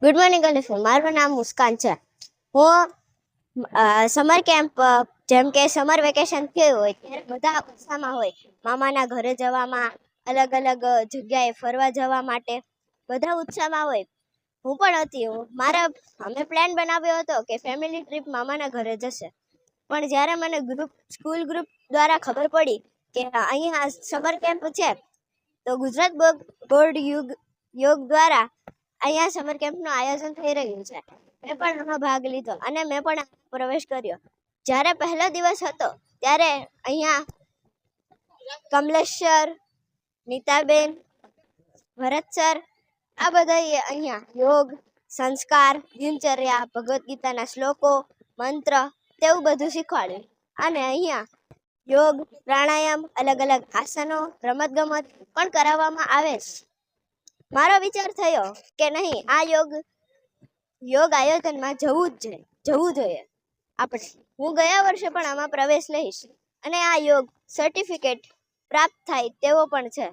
Good morning અલીફો, મારું નામ મુસ્કાન છે. હું સમર કેમ્પ જેમ કે સમર વેકેશન થયું હોય ત્યારે બધા ઉત્સાહમાં હોય. મામાના ઘરે જવામાં, અલગ અલગ જગ્યાએ ફરવા જવા માટે બધા ઉત્સાહમાં હોય. હું પણ હતી. અમે પ્લાન બનાવ્યો હતો કે ફેમિલી ટ્રીપ મામાના ઘરે જશે. પણ જ્યારે મને સ્કૂલ ગ્રુપ દ્વારા ખબર પડી કે અહીંયા સમર કેમ્પ છે, તો ગુજરાત બોર્ડ યોગ દ્વારા અહીંયા સમર કેમ્પનું આયોજન થઈ રહ્યું છે. મેં પણ એમાં ભાગ લીધો અને મેં પણ પ્રવેશ કર્યો. જ્યારે પહેલો દિવસ હતો ત્યારે અહીંયા કમલેશ સર, નીતાબેન, ભરત સર આ બધાએ અહીંયા યોગ, સંસ્કાર, દિનચર્યા, ભગવદ્ ગીતાના શ્લોકો, મંત્ર તેવું બધું શીખવાડ્યું. અને અહીંયા યોગ, પ્રાણાયામ, અલગ અલગ આસનો, રમતગમત પણ કરાવવામાં આવે છે. મારો વિચાર થયો કે નહીં, આ યોગ આયોજનમાં જવું જોઈએ આપણે. હું ગયા વર્ષે પણ આમાં પ્રવેશ લઈશ અને આ યોગ સર્ટિફિકેટ પ્રાપ્ત થાય તેવો પણ છે.